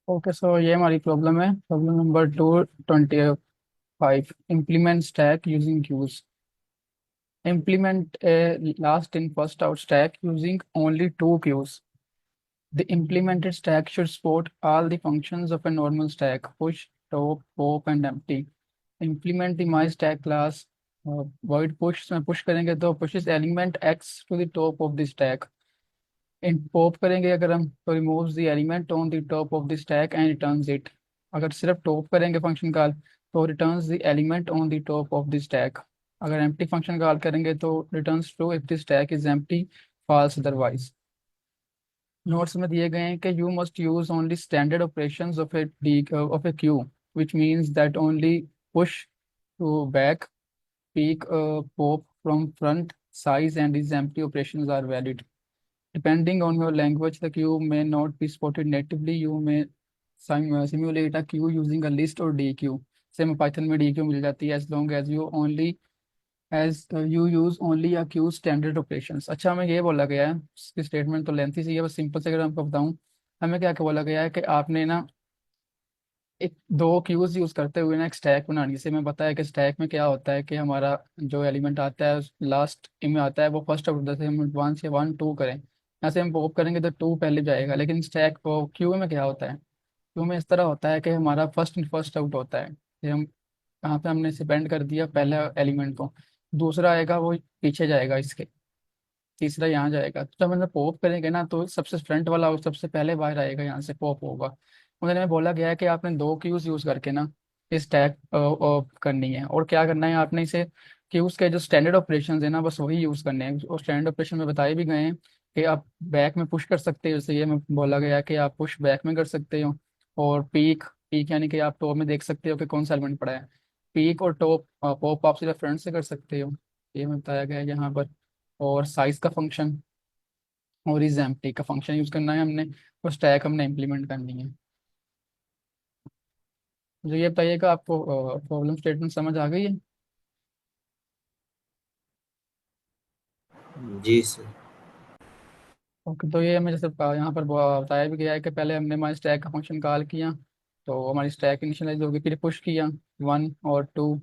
Okay, सो ये हमारी problem है। Problem number 225। Implement stack using queues. Implement a last in first out stack using only two queues. The implemented stack should support all the functions of a normal stack: push, top, pop and empty. Implement the my stack class void push में push करेंगे तो pushes element x to the top of the stack. In pop करेंगे अगर हम तो removes the element on the top of the stack and returns it. अगर सिर्फ top करेंगे फंक्शन कॉल तो returns the element on the top of the stack. अगर empty function call करेंगे तो returns true if the stack is empty, false otherwise. Notes में दिए गए हैं कि you must use only standard operations of a queue, which means that only push to back, peek, pop from front, size and these empty operations are valid. Depending on your language, the queue may not be supported natively. You may simulate a queue using a list or DQ. Same Python में DQ मिल जाती है as you use only a queue standard operations. अच्छा, हमें ये बोला गया है, इसकी स्टेटमेंट तो लेंथी सी है, बस सिंपल से अगर आपको बताऊं, हमें क्या क्या बोला गया है कि आपने ना एक दो क्यूज यूज करते हुए ना एक स्टैक बनानी। जैसे मैं बताया कि स्टैक में क्या होता है कि हमारा जो एलिमेंट आता है लास्ट में आता है वो फर्स्ट आउट, जैसे हम वन से वन टू करें, यहाँ से हम पॉप करेंगे तो टू पहले जाएगा। लेकिन स्टैक क्यू में क्या होता है, क्यू में इस तरह होता है कि हमारा फर्स्ट इन फर्स्ट आउट होता है कि हम कहाँ पे हमने सिपेंड कर दिया पहले एलिमेंट को, दूसरा आएगा वो पीछे जाएगा इसके, तीसरा यहाँ जाएगा। तो जब मतलब पॉप करेंगे ना तो सबसे फ्रंट वाला और सबसे पहले बाहर आएगा, यहाँ से पॉप होगा। उन्होंने बोला गया है कि आपने दो क्यूज यूज करके ना इस टैग करनी है, और क्या करना है आपने इसे क्यूज के जो स्टैंडर्ड ऑपरेशन है ना बस वही यूज करने हैं। और स्टैंडर्ड ऑपरेशन में बताए भी गए हैं कि आप बैक में पुश कर सकते हो, जैसे ये में बोला गया है कि आप पुश बैक में कर सकते हो। और पीक, पीक यानी कि आप टॉप में देख सकते हो कि कौन सा एलिमेंट पड़ा है। पीक और टॉप पॉप आप सीधा फ्रंट से कर सकते हो, ये में बताया गया है यहाँ पर। और साइज का फंक्शन और इज एम्प्टी का फंक्शन यूज करना है हमने, और स्टैक हमने इम्प्लीमेंट करनी है। मुझे ये बताइएगा, आपको प्रॉब्लम स्टेटमेंट समझ आ गई है? जी सर। ओके, तो ये हमें जैसे यहाँ पर बताया भी गया है कि पहले हमने हमारे स्टैक का फंक्शन कॉल किया तो हमारी स्टैक इनिशियलाइज होगी, फिर पुश किया वन और टू,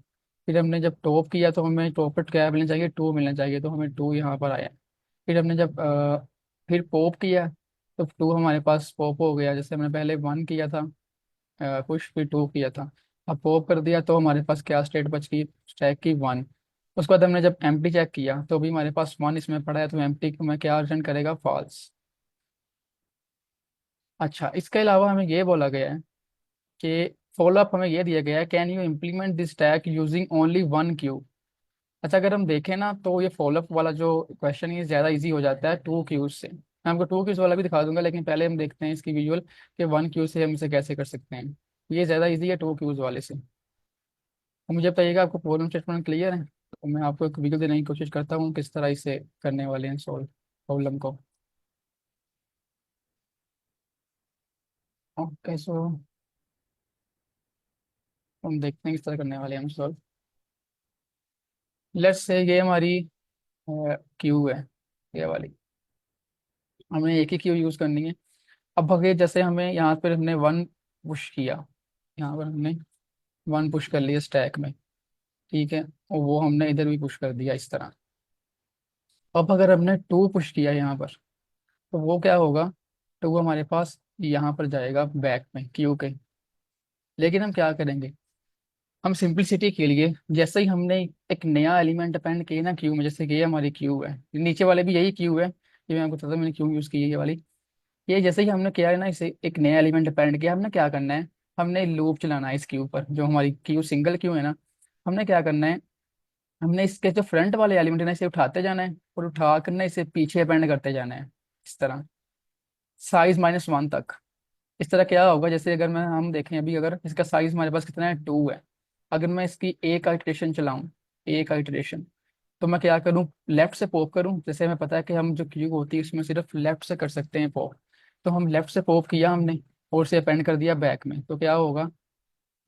फिर हमने जब टॉप किया तो हमें टॉप पर क्या मिलना चाहिए, टू मिलना चाहिए, तो हमें टू यहाँ पर आया। फिर हमने जब फिर पॉप किया तो टू हमारे पास पॉप हो गया, जैसे हमने पहले वन किया था पुश, फिर टू किया था। अब पॉप कर दिया तो हमारे पास क्या स्टेट बच गई, स्टैक की वन। उसके बाद हमने जब एम्प्टी चेक किया तो भी हमारे पास वन इसमें पड़ा है, तो एम्प्टी को मैं क्या रिटर्न करेगा, फॉल्स। अच्छा, इसके अलावा हमें ये बोला गया है कि फॉलोअप हमें ये दिया गया है, can you implement this stack using only one Q. अच्छा, अगर हम देखें ना तो ये फॉलोअप वाला जो क्वेश्चन है ज़्यादा इजी हो जाता है टू क्यूज से। मैं आपको टू क्यूज वाला भी दिखा दूंगा, लेकिन पहले हम देखते हैं इसकी विजुअल कि वन क्यू से हम इसे कैसे कर सकते हैं। ये ज़्यादा इजी है टू क्यूज वाले से। तो मुझे बताइएगा, आपको प्रॉब्लम स्टेटमेंट क्लियर है? तो मैं आपको एक विकल्प देने की कोशिश करता हूँ किस तरह इसे करने वाले हैं सॉल्व प्रॉब्लम को। ओके, सो हम देखते हैं किस तरह करने वाले हैं हम सॉल्व। लेट्स से ये हमारी क्यू है, ये वाली, हमें एक ही क्यू यूज़ करनी है। अब अगर जैसे हमें यहाँ पर हमने वन पुश किया, यहाँ पर हमने वन पुश कर लिया स्टैक में, ठीक है, और वो हमने इधर भी पुश कर दिया इस तरह। अब अगर हमने टू पुश किया यहाँ पर तो वो क्या होगा, टू हमारे पास यहाँ पर जाएगा बैक में क्यू के। लेकिन हम क्या करेंगे, हम सिंपलिसिटी के लिए जैसे ही हमने एक नया एलिमेंट अपेंड किया ना क्यू में, जैसे कि ये हमारी क्यू है, नीचे वाले भी यही क्यू है, ये मैं आपको बताता हूँ मैंने क्यू यूज़ की है ये वाली। ये जैसे ही हमने किया है ना, इसे एक नया एलिमेंट अपेंड किया, हमने क्या करना है, हमने लूप चलाना है इस क्यू पर, जो हमारी क्यू सिंगल क्यू है ना। हमने क्या करना है, हमने इसके जो फ्रंट वाले एलिमेंट है ना इसे उठाते जाना है, और उठा कर ना इसे पीछे अपेंड करते जाना है इस तरह, साइज माइनस वन तक। इस तरह क्या होगा, जैसे अगर मैं हम देखें अभी, अगर इसका साइज हमारे पास कितना है, टू है। अगर मैं इसकी एक आइट्रेशन चलाऊं, एक आइट्रेशन, तो मैं क्या करूं, लेफ्ट से पॉप करूं। जैसे हमें पता है कि हम जो क्यू होती है उसमें सिर्फ लेफ्ट से कर सकते हैं पॉप, तो हम लेफ्ट से पॉप किया हमने और से अपेंड कर दिया बैक में, तो क्या होगा,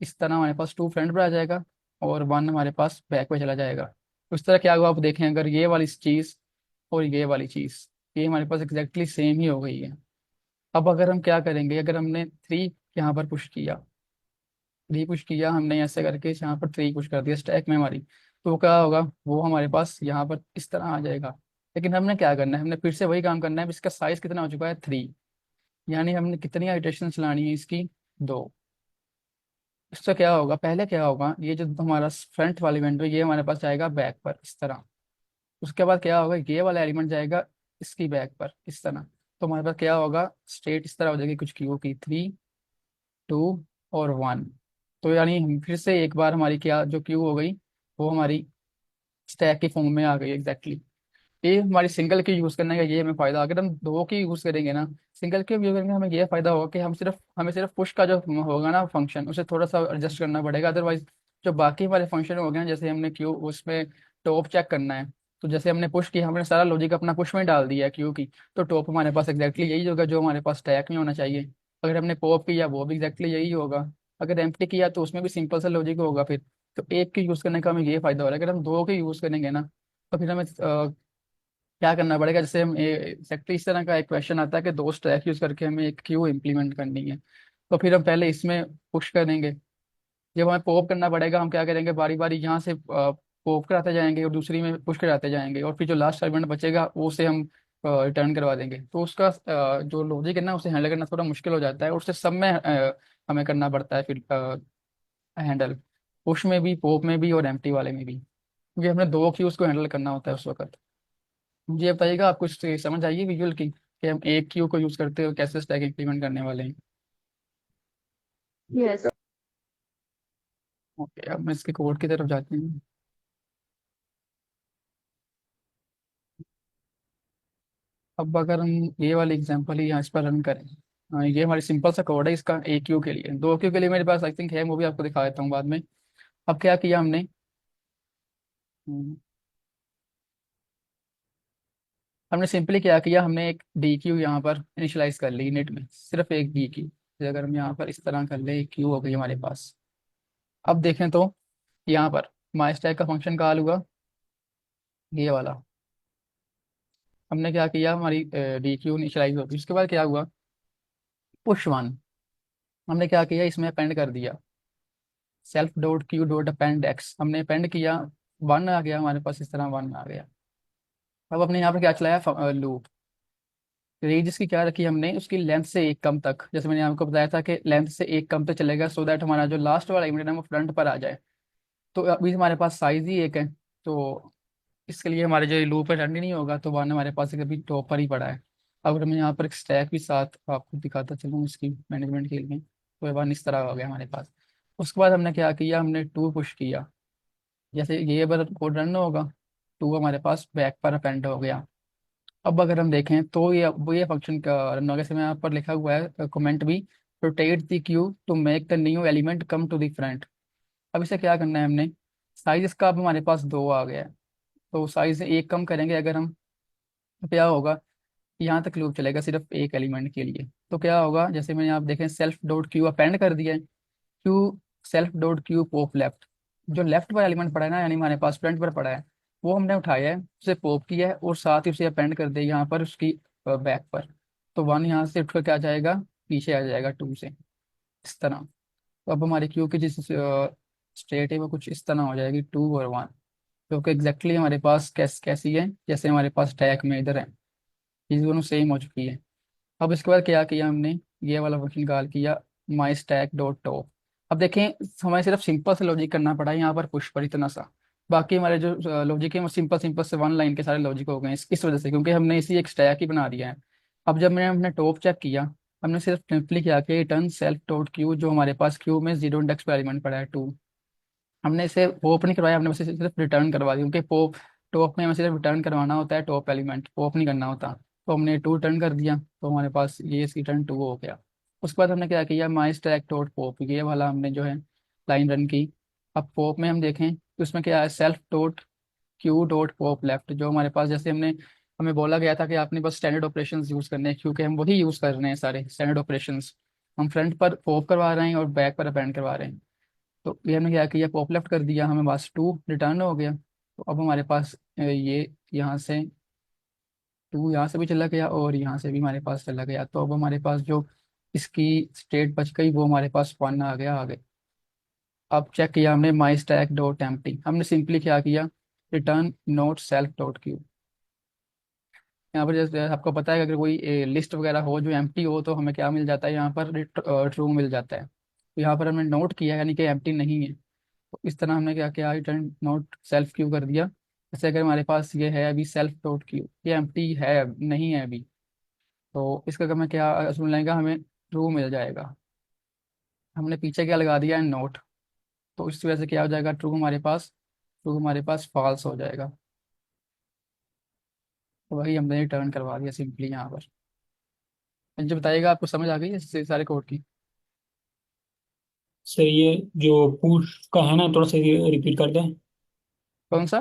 इस तरह हमारे पास टू फ्रंट पर आ जाएगा और वन हमारे पास बैक पे चला जाएगा। उस तरह क्या हुआ आप देखें, अगर ये वाली चीज़ और ये वाली चीज़, ये हमारे पास एग्जैक्टली सेम ही हो गई है। अब अगर हम क्या करेंगे, अगर हमने थ्री यहाँ पर पुश किया, 3 पुश किया हमने ऐसे करके, यहाँ पर 3 पुश कर दिया स्टैक में हमारी। तो क्या होगा, वो हमारे पास यहाँ पर इस तरह आ जाएगा। लेकिन हमने क्या करना है, हमने फिर से वही काम करना है, इसका साइज कितना हो चुका है 3, यानी हमने कितनी इटरेशन चलानी है इसकी, 2। इससे क्या होगा, पहले क्या होगा, ये जो हमारा फ्रंट वाली विंडो ये हमारे पास जाएगा बैक पर इस तरह। उसके बाद क्या होगा, ये वाला एलिमेंट जाएगा इसकी बैक पर इस तरह। तो हमारे पास क्या होगा, स्टेट इस तरह हो जाएगी कुछ क्यू की, 3, 2 और 1। तो यानी फिर से एक बार हमारी क्या जो क्यू हो गई, वो हमारी स्टैक की फॉर्म में आ गई एग्जैक्टली। ये हमारी सिंगल की यूज करने का ये हमें फायदा, अगर हम दो की यूज करेंगे ना, सिंगल की यूज करेंगे, हमें ये फायदा होगा कि हमें सिर्फ पुश का जो होगा ना फंक्शन, उसे थोड़ा सा एडजस्ट करना पड़ेगा। अदरवाइज जो बाकी हमारे फंक्शन हो गए हैं, जैसे हमने क्यू उसमें टॉप चेक करना है, तो जैसे हमने पुश की, हमने सारा लॉजिक अपना पुश में डाल दिया है क्यू की, तो टॉप हमारे पास एग्जैक्टली यही होगा जो हमारे पास स्टैक में होना चाहिए। अगर हमने पॉप किया वो भी एग्जैक्टली यही होगा। अगर एम्प्टी किया तो उसमें भी सिंपल सा लॉजिक होगा फिर। तो एक की यूज करने का हमें ये फायदा हो रहा है। अगर हम दो के यूज करेंगे ना, तो फिर हमें क्या करना पड़ेगा, जैसे हम एग्जैक्टली इस तरह का एक क्वेश्चन आता है कि दो स्टैक यूज करके हमें एक क्यू इम्प्लीमेंट करनी है। तो फिर हम पहले इसमें पुश करेंगे, जब हमें पॉप करना पड़ेगा हम क्या करेंगे, बारी बारी यहाँ से पॉप कराते जाएंगे और दूसरी में पुश कराते जाएंगे, और फिर जो लास्ट एलिमेंट बचेगा वो उसे हम रिटर्न करवा देंगे। तो उसका जो लॉजिक है ना, उसे हैंडल करना थोड़ा मुश्किल हो जाता है, और उससे सब में हमें करना पड़ता है फिर हैंडल, पुश में भी, पॉप में भी और एम्प्टी वाले में भी, क्योंकि हमने दो क्यूज को हैंडल करना होता है उस वक्त। मुझे बताइएगा, आपको इससे समझ आइए विजुअल की कि हम एक क्यू को यूज करते हो कैसे स्टैक इंप्लीमेंट करने वाले हैं। यस। ओके, अब मैं इसके कोड की तरफ जाते हैं। अब अगर हम ये वाली एग्जांपल ही यहाँ इस पर रन करें, ये हमारी सिंपल सा कोड है इसका, एक क्यू के लिए। दो क्यू के लिए मेरे पास आई थिंक है, वो भी आपको दिखा देता हूँ बाद में। अब क्या किया हमने, हमने सिंपली क्या किया, हमने एक डी क्यू यहाँ पर इनिशलाइज कर ली इनिट में, सिर्फ एक डी क्यू। अगर हम यहाँ पर इस तरह कर ले, एक क्यू हो गई हमारे पास। अब देखें तो यहाँ पर माई स्टैक का फंक्शन कॉल हुआ, ये वाला। हमने क्या किया, हमारी डी क्यू इनिशलाइज होगी, उसके बाद क्या हुआ, पुश 1। हमने क्या किया, इसमें अपेंड कर दिया, self dot Q dot append x, हमने अपेंड किया, 1 आ गया हमारे पास, इस तरह 1 आ गया। अब अपने यहाँ पर क्या चलाया, लूप। रेंज इसकी क्या रखी हमने, उसकी लेंथ से एक कम तक, जैसे मैंने आपको बताया था कि लेंथ से एक कम तक चलेगा, सो दैट हमारा जो लास्ट वाला इवेंट है वो फ्रंट पर आ जाए। तो अभी हमारे पास साइज ही एक है, तो इसके लिए हमारे जो लूप है रन ही नहीं होगा, तो 1 हमारे पास अभी टॉप पर ही पड़ा है। अगर मैं यहाँ पर एक स्टैक भी साथ आपको दिखाता चलूँ इसकी मैनेजमेंट के लिए, तो ये 1 इस तरह हो गया हमारे पास। उसके बाद हमने क्या किया, हमने 2 पुश किया, जैसे ये बार कोड रन होगा, 2 हमारे पास बैक पर अपेंड हो गया। अब अगर हम देखें तो ये फंक्शन का रन होगा, जैसे मैं यहाँ पर लिखा हुआ है कमेंट भी, rotate the queue to make the new element come to the front. अब इसे क्या करना है हमने, साइज इसका अब हमारे पास 2 आ गया है, तो साइज एक कम करेंगे अगर हम, तो क्या होगा, यहाँ तक लूप चलेगा सिर्फ एक एलिमेंट के लिए। तो क्या होगा, जैसे मैंने आप देखें सेल्फ डॉट क्यू अपेंड कर दिया है, Q self dot Q pop left, जो लेफ्ट पर एलिमेंट पड़ा है ना, यानी हमारे पास फ्रंट पर पड़ा है, वो हमने उठाया है, उसे पॉप किया है और साथ ही उसे अपेंड कर दिया यहाँ पर उसकी बैक पर। तो 1 यहाँ से उठकर क्या जाएगा, पीछे आ जाएगा 2 से, इस तरह। तो अब हमारी क्यू की जिस स्टेट है वो कुछ इस तरह हो जाएगी, 2 और 1, जो कि एग्जैक्टली हमारे पास कैसी है, जैसे हमारे पास टैग में इधर है, ये दोनों सेम हो चुकी है। अब इसके बाद क्या किया हमने, ये वाला फंक्शन कॉल किया, माई स्टैक डॉट टॉप। अब देखें, हमें सिर्फ सिंपल से लॉजिक करना पड़ा है यहाँ पर पुश पर, इतना सा। बाकी हमारे जो लॉजिक है वो सिंपल सिंपल से 1 लाइन के सारे लॉजिक हो गए हैं, इस वजह से, क्योंकि हमने इसी एक स्टैक ही बना दिया है। अब जब मैंने हमने टॉप चेक किया, हमने सिर्फ सिंपली क्या किया, रिटर्न सेल्फ डॉट क्यू, जो हमारे पास क्यू में 0 इंडेक्स पर एलिमेंट पड़ा है 2। हमने इसे पॉप नहीं करवाया, हमने बस इसे सिर्फ रिटर्न करवा दी, क्योंकि पॉप टॉप में हमें सिर्फ रिटर्न करवाना होता है, टॉप एलिमेंट पॉप नहीं करना होता। तो हमने 2 रिटर्न कर दिया, तो हमारे पास ये इसकी रिटर्न 2 हो गया। उसके बाद हमने क्या किया, माई स्टैक डॉट पॉप, ये वाला हमने जो है लाइन रन की। अब पॉप में हम देखें तो उसमें क्या है, self dot Q dot pop left, जो हमारे पास, जैसे हमें बोला गया था कि आपने बस स्टैंडर्ड ऑपरेशंस यूज़ करने हैं, क्योंकि हम वही यूज़ कर रहे हैं सारे स्टैंडर्ड ऑपरेशंस। हम फ्रंट पर पॉप करवा रहे हैं और बैक पर अपेंड करवा रहे हैं। तो ये हमने क्या किया, पॉप लेफ्ट कर दिया, हमें बस 2 रिटर्न हो गया। तो अब हमारे पास ये यहाँ से 2 यहाँ से भी चला गया और यहाँ से भी हमारे पास चला गया। तो अब हमारे पास जो इसकी स्टेट बच गई, वो हमारे पास वन आ गया आगे। अब चेक किया हमने माई स्टैक डॉट एम्प्टी, हमने सिंपली क्या किया, return note self dot Q. यहाँ पर जैसे आपको पता है कि अगर कोई लिस्ट वगैरह हो जो एम्प्टी हो तो हमें क्या मिल जाता है, यहाँ पर ट्रू मिल जाता है। तो यहाँ पर हमने नोट किया यानी कि एम्प्टी नहीं है। तो इस तरह हमने क्या किया, रिटर्न नोट सेल्फ क्यू कर दिया। जैसे अगर हमारे पास ये है अभी सेल्फ डॉट क्यू, ये एम्प्टी है नहीं है अभी, तो इसका अगर मैं क्या सुन लेंगे, हमें ट्रू मिल जाएगा। हमने पीछे क्या लगा दिया है, नोट। तो इस वजह से क्या हो जाएगा, ट्रू हमारे पास फॉल्स हो जाएगा। तो वही हमने रिटर्न करवा दिया सिंपली यहाँ पर। मुझे बताइएगा, आपको समझ आ गई है इससे सारे कोड की? सर ये जो पुश का है ना, थोड़ा सा रिपीट कर दें। कौन सा?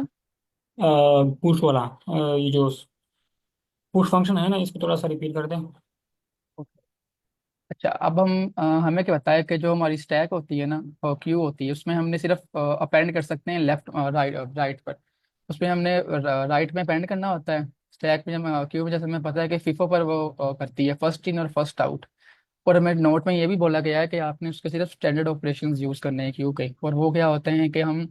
पुश वाला, ये जो पुश फंक्शन है ना, इसको थोड़ा सा रिपीट कर दें। अच्छा, अब हमें क्या बताया कि जो हमारी स्टैक होती है ना, और क्यू होती है, उसमें हमने सिर्फ अपेंड कर सकते हैं लेफ्ट राइट राइट पर। उसमें हमने राइट में अपेंड करना होता है। स्टैक में जब क्यू में जैसे हमें पता है कि फीफो पर वो करती है फर्स्ट इन और फर्स्ट आउट। और हमें नोट में ये भी बोला गया है कि आपने उसके सिर्फ स्टैंडर्ड ऑपरेशंस यूज करने हैं क्यू के, और वो क्या होते हैं कि हम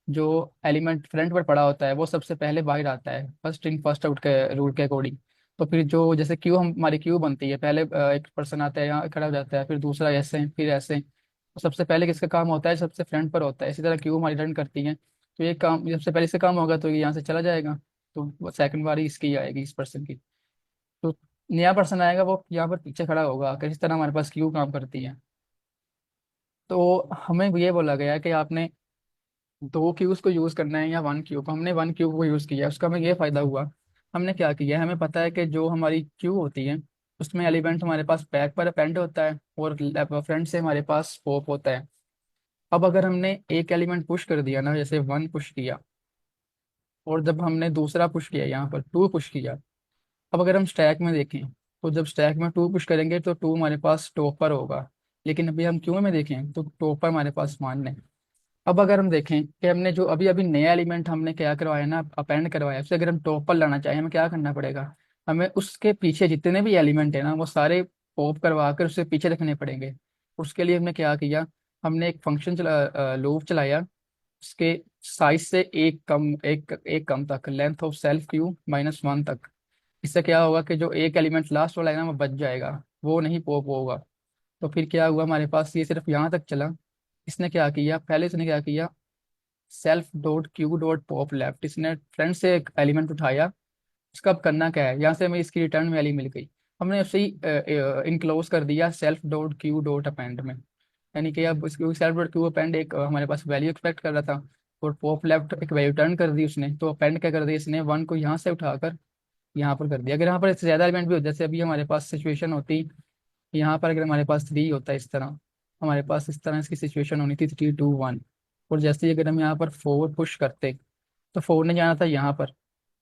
जो एलिमेंट फ्रंट पर पड़ा होता है वो सबसे पहले बाहर आता है फर्स्ट इन फर्स्ट आउट के रूल के अकॉर्डिंग। तो फिर जो जैसे क्यू हमारी क्यू बनती है, पहले एक पर्सन आता है यहाँ खड़ा हो जाता है, फिर दूसरा ऐसे फिर ऐसे, तो सबसे पहले किसका काम होता है, सबसे फ्रंट पर होता है। इसी तरह क्यू हमारी रन करती है, तो ये काम सबसे पहले इसका काम होगा तो ये यहाँ से चला जाएगा, तो सेकंड बारी इसकी आएगी इस पर्सन की। तो नया पर्सन आएगा वो यहाँ पर पीछे खड़ा होगा, अगर इस तरह हमारे पास क्यू काम करती है। तो हमें ये बोला गया है कि आपने दो क्यूज को यूज करना है या वन क्यू को। हमने वन क्यू को यूज किया, उसका हमें ये फायदा हुआ। हमने क्या किया है, हमें पता है कि जो हमारी क्यू होती है उसमें एलिमेंट हमारे पास बैक पर अपेंड होता है और फ्रंट से हमारे पास पॉप होता है। अब अगर हमने एक एलिमेंट पुश कर दिया ना, जैसे वन पुश किया, और जब हमने दूसरा पुश किया यहाँ पर टू पुश किया, अब अगर हम स्टैक में देखें तो जब स्टैक में टू पुश करेंगे तो टू हमारे पास टॉप पर होगा। लेकिन अभी हम क्यू में देखें तो टॉप पर हमारे पास वन है। अब अगर हम देखें कि हमने जो अभी अभी नया एलिमेंट हमने क्या करवाया ना, अपेंड करवाया, उसे अगर हम टॉप पर लाना चाहें हमें क्या करना पड़ेगा, हमें उसके पीछे जितने भी एलिमेंट है ना वो सारे पॉप करवा कर उससे पीछे रखने पड़ेंगे। उसके लिए हमने क्या किया, हमने एक फंक्शन लूप चलाया, उसके साइज से एक कम तक, length of self Q minus one तक। इससे क्या होगा कि जो एक एलिमेंट लास्ट वाला है ना वो बच जाएगा, वो नहीं पॉप होगा। तो फिर क्या हुआ, हमारे पास ये सिर्फ यहाँ तक चला। इसने क्या किया, पहले इसने क्या किया, self dot Q dot pop left, इसने फ्रंट से एक एलिमेंट उठाया। उसका अब करना क्या है, यहाँ से हमें इसकी रिटर्न वैल्यू मिल गई। हमने उसे ही इनक्लोज कर दिया self dot Q dot append में। यानी कि अब इसकी सेल्फ डॉट क्यू अपेंड एक हमारे पास वैल्यू एक्सपेक्ट कर रहा था, और पॉप लेफ्ट एक वैल्यू रिटर्न कर दी उसने। तो अपेंड क्या कर दिया इसने, वन को यहाँ से उठाकर यहाँ पर कर दिया। अगर यहाँ पर इससे ज्यादा एलिमेंट भी हो, जैसे अभी हमारे पास सिचुएशन होती, यहाँ पर अगर हमारे पास थ्री होता है इस तरह, हमारे पास इस तरह इसकी सिचुएशन होनी थी, थ्री टू वन। और जैसे ही अगर हम यहाँ पर फोर पुश करते तो फोर ने जाना था यहाँ पर।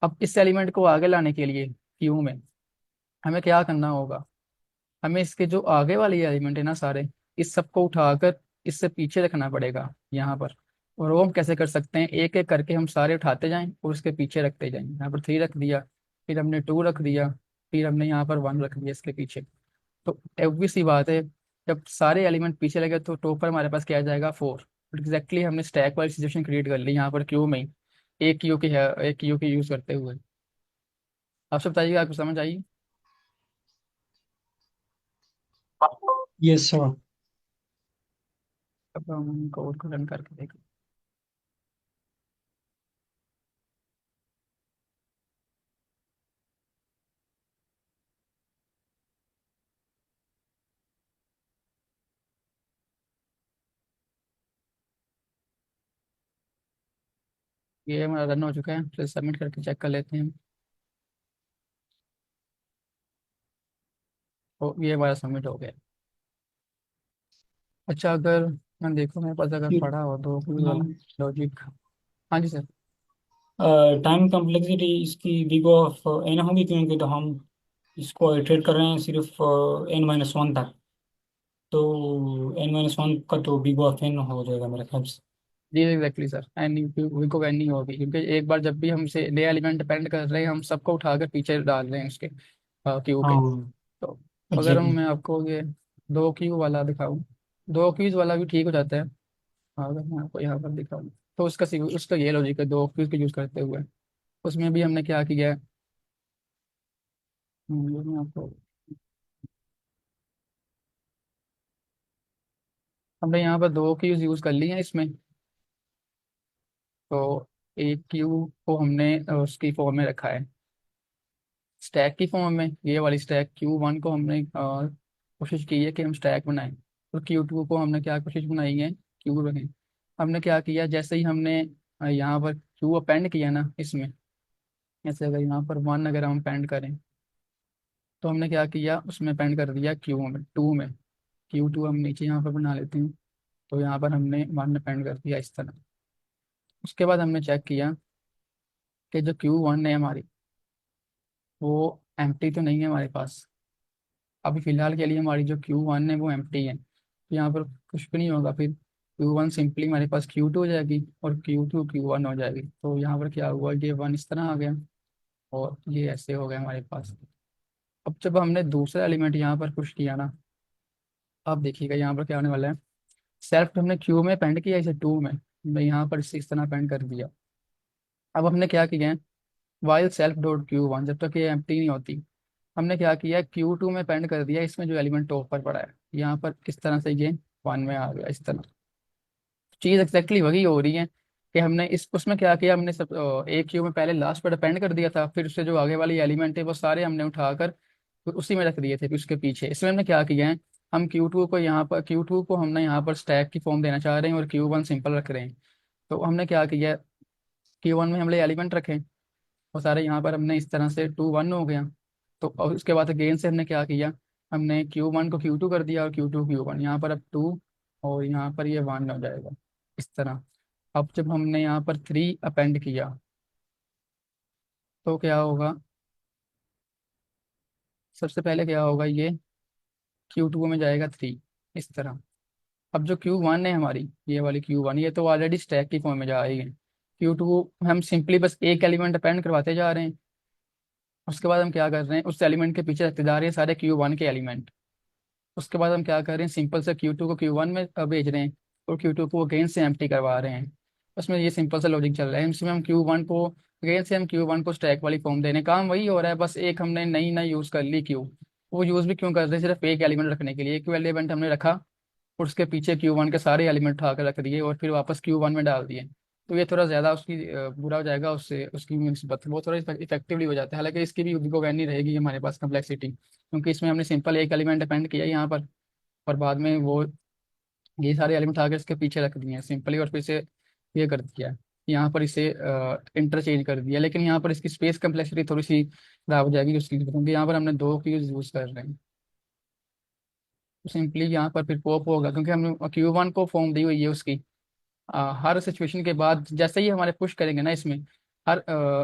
अब इस एलिमेंट को आगे लाने के लिए क्यू में हमें क्या करना होगा, हमें इसके जो आगे वाले एलिमेंट है ना सारे, इस सबको उठाकर इससे पीछे रखना पड़ेगा यहाँ पर। और वो हम कैसे कर सकते हैं, एक एक करके हम सारे उठाते जाएं और उसके पीछे रखते जाएं। यहाँ पर थ्री रख दिया, फिर हमने टू रख दिया, फिर हमने यहाँ पर वन रख दिया इसके पीछे। तो obvious सी बात है, जब सारे एलिमेंट पीछे लगे तो टॉप पर हमारे पास क्या आ जाएगा, फोर। एग्जैक्टली हमने स्टैक वाली सिचुएशन क्रिएट कर ली यहाँ पर क्यू में ही, एक क्यू की है, एक क्यू की यूज करते हुए। आप सब बताइएगा, आपको समझ आई? Yes sir. अब हम कोड को रन करके देखें। ये हमारा रन हो चुका है, फिर सबमिट करके चेक कर लेते हैं। तो ये हमारा सबमिट हो गया। अच्छा, अगर मैं देखूँ मेरे पास अगर पढ़ा हो तो कोई वाला लॉजिक। हाँ जी सर। टाइम कम्प्लेक्सिटी इसकी बिग ऑफ एन होगी, क्योंकि तो हम इसको इटरेट कर रहे हैं सिर्फ n-1 तक। तो n-1 का तो बिग ऑफ एन हो जाएगा मेरे ख्याल से। जी एग्जैक्टली सर, एन को एन नहीं होगी, क्योंकि एक बार जब भी हमसे नया एलिमेंट डिपेंड कर रहे हैं हम सबको उठाकर पीछे डाल रहे हैं उसके क्यू के। हाँ, तो अगर हम एग्जैक्टली। मैं आपको ये दो क्यू वाला दिखाऊं? दो क्यूज वाला भी ठीक हो जाता है। अगर मैं आपको यहाँ पर दिखाऊं तो उसका ये लॉजिक है दो क्यूज का यूज करते हुए। उसमें भी हमने क्या किया है, ये मैं आपको, हमने यहाँ पर दो क्यूज यूज कर ली हैं इसमें। तो एक क्यू को हमने उसकी फॉर्म में रखा है, स्टैक की फॉर्म में। ये वाली स्टैक Q1 को हमने कोशिश की है कि हम स्टैक बनाएं, और Q2 को हमने क्या कोशिश बनाई है, क्यू रखें। हमने क्या किया, जैसे ही हमने यहाँ पर क्यू अपेंड किया ना इसमें, जैसे अगर यहाँ पर वन अगर हम अपेंड करें, तो हमने क्या किया, उसमें अपेंड कर दिया Q2 में। Q2 हम नीचे यहाँ पर बना लेते हैं। तो यहाँ पर हमने वन अपेंड कर दिया इस तरह। उसके बाद हमने चेक किया कि जो Q1 है हमारी, वो एम्प्टी तो नहीं है हमारे पास। अभी फिलहाल के लिए हमारी जो Q1 है वो एम्प्टी है, तो यहाँ पर कुछ भी नहीं होगा। फिर Q1 सिंपली हमारे पास Q2 हो जाएगी, और Q2 Q1 हो जाएगी। तो यहाँ पर क्या हुआ, ये वन इस तरह आ गया, और ये ऐसे हो गया हमारे पास। अब जब हमने दूसरा एलिमेंट यहाँ पर पुश किया ना, अब देखिएगा यहाँ पर क्या होने वाला है। सेल्फ हमने क्यू में पेंड किया, इसे टू में मैं यहाँ पर इसे इस तरह पेंड कर दिया। अब हमने क्या किया है, वाइल सेल्फ डॉट Q1, जब तक ये एम्प्टी नहीं होती, हमने क्या किया, Q2 में पेंड कर दिया इसमें जो एलिमेंट टॉप पर पड़ा है। यहाँ पर किस तरह से ये वन में आ गया इस तरह। चीज़ एग्जैक्टली वही हो रही है कि हमने इस उसमें क्या किया, हमने सब एक क्यू में पहले लास्ट पर डिपेंड कर दिया था, फिर उससे जो आगे वाली एलिमेंट है वो सारे हमने उठाकर फिर उसी में रख दिए थे। फिर उसके पीछे इसमें हमने क्या किया है, हम Q2 को यहाँ पर, Q2 को हमने यहाँ पर स्टैक की फॉर्म देना चाह रहे हैं, और Q1 सिंपल रख रहे हैं। तो हमने क्या किया, Q1 में हमने एलिमेंट रखे, वो सारे यहाँ पर हमने इस तरह से टू वन हो गया। तो और उसके बाद अगेन से हमने क्या किया, हमने Q1 को Q2 कर दिया, और Q2 Q1, यहाँ पर अब टू, और यहाँ पर ये वन हो जाएगा इस तरह। अब जब हमने यहाँ पर थ्री अपेंड किया, तो क्या होगा, सबसे पहले क्या होगा, ये Q2 में जाएगा थ्री इस तरह। अब जो Q1 है हमारी, ये वाली Q1, ये तो ऑलरेडी स्टैक की फॉर्म में जा रही है। Q2 हम सिंपली बस एक एलिमेंट अपेंड करवाते जा रहे हैं। उसके बाद हम क्या कर रहे हैं, उस एलिमेंट के पीछे रखते जा रहे हैं सारे Q1 के एलिमेंट। उसके बाद हम क्या कर रहे हैं, सिंपल से Q2 को Q1 में भेज रहे हैं, और Q2 को अगेन से एम्प्टी करवा रहे हैं। उसमें ये सिंपल सा लॉजिक चल रहा है। इसमें हम Q1 को अगेन से हम Q1 को स्टैक वाली फॉर्म देने, काम वही हो रहा है, बस एक हमने नई नई यूज़ कर ली क्यू। वो यूज़ भी क्यों कर रहे हैं, सिर्फ एक एलिमेंट रखने के लिए। एक एलिमेंट हमने रखा, और उसके पीछे Q1 के सारे एलिमेंट उठा कर रख दिए, और फिर वापस Q1 में डाल दिए। तो ये थोड़ा ज़्यादा उसकी बुरा हो जाएगा, उससे उसकी निस्बत वो थोड़ा इफेक्टिवली हो जाता है। हालांकि इसकी भी नहीं रहेगी हमारे पास कम्प्लेक्सिटी, क्योंकि इसमें हमने सिंपल एक एलिमेंट डिपेंड किया यहाँ पर, और बाद में वो ये सारे एलिमेंट आके इसके पीछे रख दिए हैं सिंपली, और फिर से ये कर दिया है, यहाँ पर इसे इंटरचेंज कर दिया। लेकिन यहाँ पर इसकी स्पेस कम्प्लेक्सिटी थोड़ी सी खराब हो जाएगी उसकी, क्योंकि यहाँ पर हमने दो क्यूज यूज़ कर रहे हैं। तो सिंपली यहाँ पर फिर पॉप होगा, क्योंकि हमने Q1 को फॉर्म दी हुई है उसकी। हर सिचुएशन के बाद जैसे ही हमारे पुश करेंगे ना इसमें, हर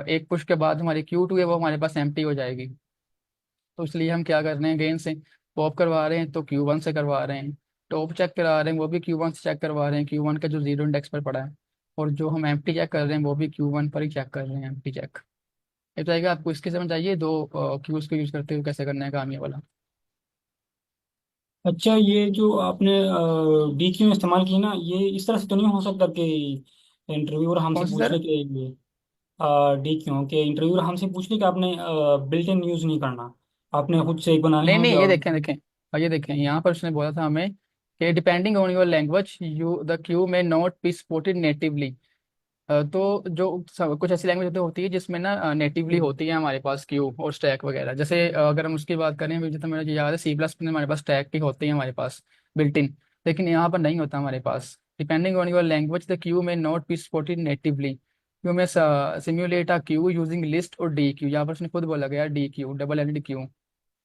एक पुश के बाद हमारी Q2 है वो हमारे पास एम्प्टी हो जाएगी। तो इसलिए हम क्या कर रहे हैं, अगेन से पॉप करवा रहे हैं तो Q1 से करवा रहे हैं। टॉप चेक करा रहे हैं वो भी Q1 से चेक करवा रहे हैं, Q1 का जो जीरो इंडेक्स पर पड़ा है। और जो हम एम्प्टी चेक कर रहे हैं वो भी Q1 पर ही चेक कर रहे हैं, एम्प्टी चेक। ये बताइएगा आपको, इसके समझ आइए दो क्यूज को यूज करते हुए कैसे करना है काम ये वाला। अच्छा, ये जो आपने डी क्यू इस्तेमाल की ना, ये इस तरह से तो नहीं हो सकता कि इंटरव्यूअर हमसे कौन सी पूछ सर? ले कि डी क्यू के इंटरव्यूअर हमसे पूछ ले कि आपने बिल्ट इन यूज़ नहीं करना, आपने खुद से एक बनाने नहीं नहीं, होंगे ये और। देखें देखें, और ये देखें यहाँ पर उसने बोला था हमें कि depending on your language you the queue may not be supported natively. तो जो कुछ ऐसी लैंग्वेज होती है जिसमें ना नेटिवली हम्म। होती है हमारे पास क्यू और स्टैक वगैरह। जैसे अगर हम उसकी बात करें, अभी जितना मुझे याद है C++ में हमारे पास स्टैक की होती है हमारे पास बिल्ट इन। लेकिन यहाँ पर नहीं होता हमारे पास। Depending on your language the queue may not be supported natively, queue may simulate a queue using list और डी क्यू। यहाँ पर उसने खुद बोला गया D Q, double ended queue.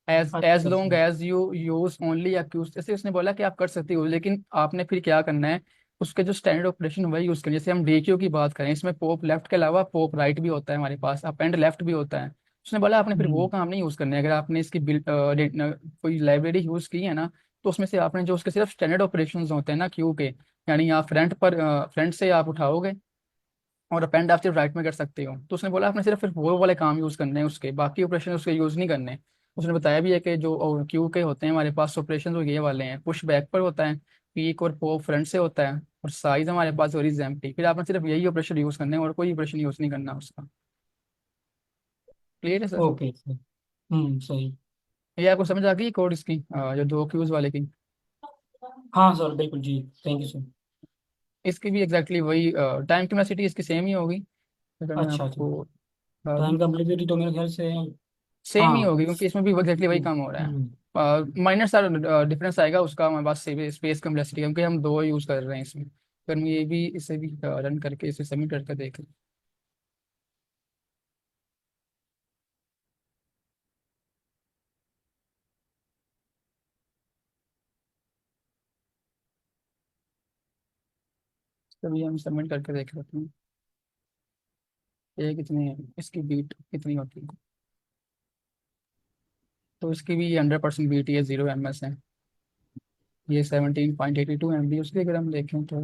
As अच्छा लॉन्ग अच्छा। As you use only accuse, जैसे उसने बोला कि आप कर सकते हो, लेकिन आपने फिर क्या करना है, उसके जो स्टैंडर्ड ऑपरेशन वही यूज करनी है। जैसे हम डीक्यू की बात करें, इसमें पॉप लेफ्ट के अलावा पॉप राइट भी होता है हमारे पास, अप एंड लेफ्ट भी होता है। उसने बोला आपने फिर वो हम्म काम नहीं यूज करने। अगर आपने इसकी बिल्ड कोई लाइब्रेरी यूज की है ना, तो उसमें से आपने जो उसके सिर्फ स्टैंडर्ड ऑपरेशन होते हैं ना क्यू के, यानी आप फ्रंट से आप उठाओगे, और अपेंड आप सिर्फ राइट में कर सकते हो। तो उसने बोला आपने सिर्फ फिर वो वाले काम यूज करने हैं उसके, बाकी ऑपरेशन उसके यूज नहीं करने। उसने बताया भी है कि जो क्यू के होते हैं हमारे पास ऑपरेशन वो ये वाले हैं, पुश बैक पर होता है, पीक और पॉप फ्रंट से होता है, और साइज हमारे पास और एम्प्टी। फिर आपने सिर्फ यही ऑपरेशन यूज करना है और कोई ऑपरेशन यूज नहीं करना उसका। क्लियर है सर? Okay sir. सही। ये आपको समझ आ गई कोड इसकी, जो दो क्यूज वाले की? हाँ सर, बिल्कुल जी। Thank you sir. इसकी भी एग्जैक्टली वही टाइम कैपेसिटी इसकी सेम ही होगी, अगर मैं अच्छा अच्छा। आपको बता दूं। टाइम कम्प्लीसिटी तो मेरे ख्याल से। सेम ही हाँ। होगी क्योंकि इसमें भी एग्जैक्टली वही हम्म, काम हो रहा हम्म, है। माइनर सा डिफरेंस आएगा उसका हमारे पास स्पेस कम्प्लेक्सिटी, क्योंकि हम दो यूज कर रहे हैं इसमें। फिर हम ये भी इसे भी रन करके इसे सबमिट करके देख लें। तभी हम सबमिट करके देख लेते हैं ये कितनी, इसकी बीट कितनी होती है। तो इसकी भी 100% बीट, ये 0 ms है। ये 17.82 MB उसकी अगर हम देखें तो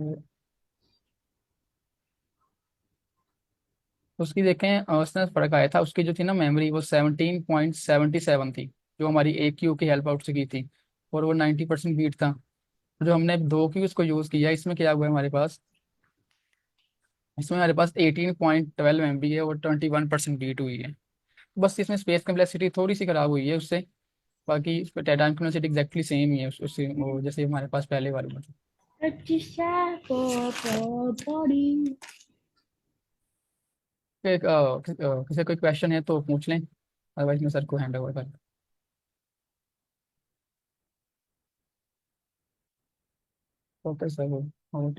उसकी देखें उसमें फर्क आया था। उसकी जो थी ना मेमोरी, वो 17.77 थी, जो हमारी एक क्यू की हेल्प आउट से की थी, और वो 90% बीट था। जो हमने दो क्यू उसको यूज़ किया, इसमें क्या हुआ है हमारे पास, इसमें हमारे पास 18.12 MB है और 21% बीट हुई है। बस इसमें स्पेस कम्प्लेक्सिटी थोड़ी सी खराब हुई है उससे, बाकी इस पर टाइम कम्प्लेक्सिटी एग्जैक्टली सेम ही है उससे, वो जैसे हमारे पास पहले वाले में थी। किसी कोई क्वेश्चन है तो पूछ लें, अदरवाइज मैं सर को हैंड ओवर कर। ओके सर, वो